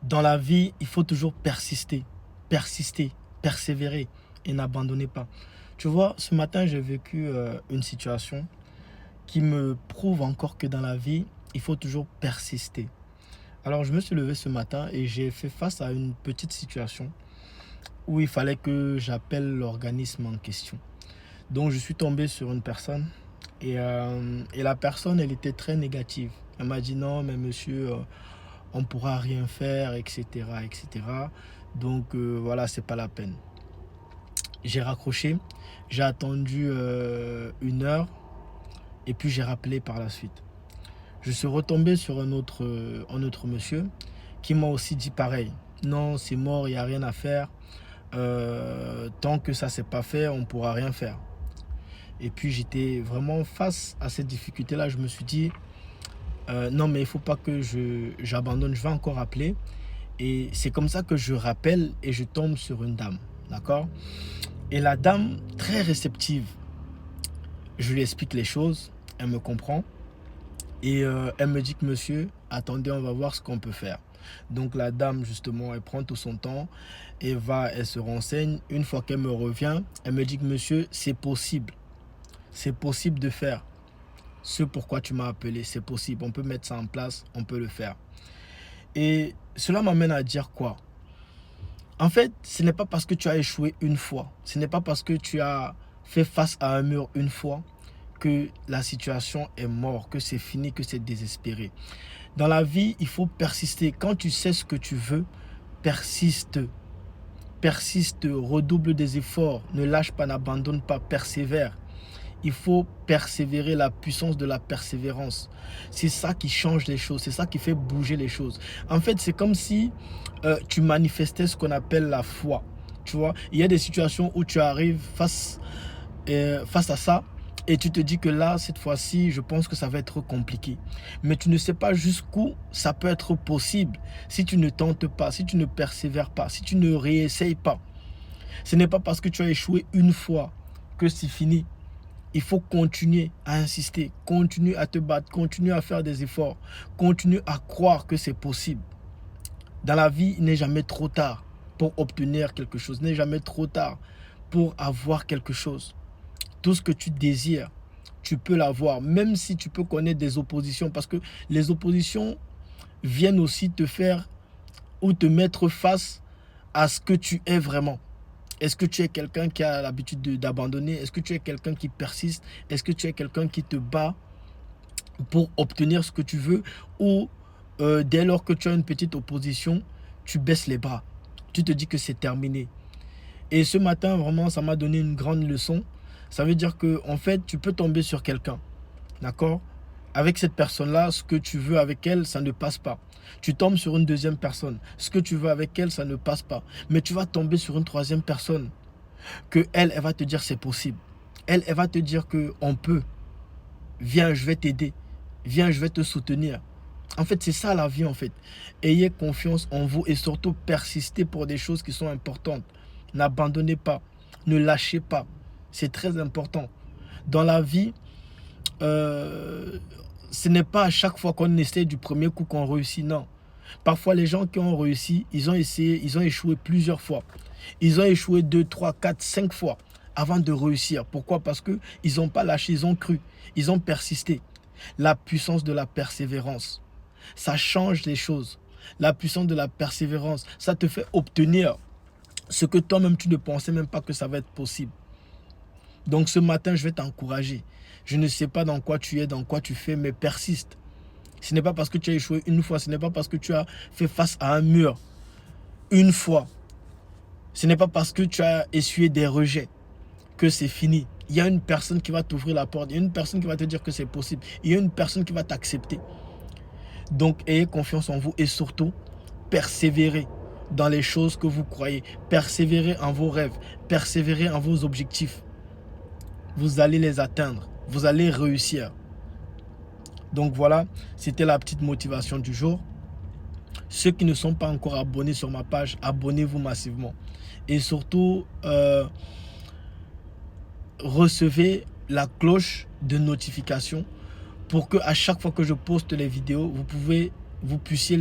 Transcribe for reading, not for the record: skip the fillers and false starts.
Dans la vie, il faut toujours persister, persévérer et n'abandonnez pas. Tu vois, ce matin, j'ai vécu une situation qui me prouve encore que dans la vie, il faut toujours persister. Alors, je me suis levé ce matin et j'ai fait face à une petite situation où il fallait que j'appelle l'organisme en question. Donc, je suis tombé sur une personne et la personne, elle était très négative. Elle m'a dit non, mais monsieur, on ne pourra rien faire, etc., etc. Donc, voilà, c'est pas la peine. J'ai raccroché, j'ai attendu 1 heure et puis j'ai rappelé par la suite. Je suis retombé sur un autre monsieur qui m'a aussi dit pareil. Non, c'est mort, il n'y a rien à faire. Tant que ça ne s'est pas fait, on ne pourra rien faire. Et puis j'étais vraiment face à cette difficulté-là. Je me suis dit, non mais il ne faut pas que j'abandonne, je vais encore appeler. Et c'est comme ça que je rappelle et je tombe sur une dame. D'accord? Et la dame, très réceptive, je lui explique les choses, elle me comprend. Et elle me dit que monsieur, attendez, on va voir ce qu'on peut faire. Donc la dame, justement, elle prend tout son temps et elle se renseigne. Une fois qu'elle me revient, elle me dit que monsieur, c'est possible. C'est possible de faire ce pourquoi tu m'as appelé. C'est possible, on peut mettre ça en place, on peut le faire. Et cela m'amène à dire quoi? En fait, ce n'est pas parce que tu as échoué une fois, ce n'est pas parce que tu as fait face à un mur une fois que la situation est morte, que c'est fini, que c'est désespéré. Dans la vie, il faut persister. Quand tu sais ce que tu veux, persiste. Persiste, redouble des efforts, ne lâche pas, n'abandonne pas, persévère. Il faut persévérer, la puissance de la persévérance. C'est ça qui change les choses, c'est ça qui fait bouger les choses. En fait, c'est comme si tu manifestais ce qu'on appelle la foi. Tu vois, il y a des situations où tu arrives face à ça et tu te dis que là, cette fois-ci, je pense que ça va être compliqué. Mais tu ne sais pas jusqu'où ça peut être possible si tu ne tentes pas, si tu ne persévères pas, si tu ne réessayes pas. Ce n'est pas parce que tu as échoué une fois que c'est fini. Il faut continuer à insister, continuer à te battre, continuer à faire des efforts, continuer à croire que c'est possible. Dans la vie, il n'est jamais trop tard pour obtenir quelque chose, il n'est jamais trop tard pour avoir quelque chose. Tout ce que tu désires, tu peux l'avoir, même si tu peux connaître des oppositions, parce que les oppositions viennent aussi te faire ou te mettre face à ce que tu es vraiment. Est-ce que tu es quelqu'un qui a l'habitude d'abandonner? Est-ce que tu es quelqu'un qui persiste? Est-ce que tu es quelqu'un qui te bat pour obtenir ce que tu veux? Ou dès lors que tu as une petite opposition, tu baisses les bras. Tu te dis que c'est terminé. Et ce matin, vraiment, ça m'a donné une grande leçon. Ça veut dire que, en fait, tu peux tomber sur quelqu'un. D'accord? Avec cette personne-là, ce que tu veux avec elle, ça ne passe pas. Tu tombes sur une deuxième personne. Ce que tu veux avec elle, ça ne passe pas. Mais tu vas tomber sur une troisième personne. Que elle va te dire c'est possible. Elle va te dire qu'on peut. Viens, je vais t'aider. Viens, je vais te soutenir. En fait, c'est ça la vie, en fait. Ayez confiance en vous et surtout persistez pour des choses qui sont importantes. N'abandonnez pas. Ne lâchez pas. C'est très important. Dans la vie, ce n'est pas à chaque fois qu'on essaie du premier coup qu'on réussit, non. Parfois, les gens qui ont réussi, ils ont essayé, ils ont échoué plusieurs fois. Ils ont échoué 2, 3, 4, 5 fois avant de réussir. Pourquoi? Parce qu'ils n'ont pas lâché, ils ont cru, ils ont persisté. La puissance de la persévérance, ça change les choses. La puissance de la persévérance, ça te fait obtenir ce que toi-même tu ne pensais même pas que ça va être possible. Donc ce matin, je vais t'encourager. Je ne sais pas dans quoi tu es, dans quoi tu fais, mais persiste. Ce n'est pas parce que tu as échoué une fois, ce n'est pas parce que tu as fait face à un mur une fois. Ce n'est pas parce que tu as essuyé des rejets que c'est fini. Il y a une personne qui va t'ouvrir la porte, il y a une personne qui va te dire que c'est possible, il y a une personne qui va t'accepter. Donc ayez confiance en vous et surtout, persévérez dans les choses que vous croyez. Persévérez en vos rêves, persévérez en vos objectifs. Vous allez les atteindre, vous allez réussir. Donc voilà, c'était la petite motivation du jour. Ceux qui ne sont pas encore abonnés sur ma page, abonnez-vous massivement. Et surtout, recevez la cloche de notification pour que à chaque fois que je poste les vidéos, vous puissiez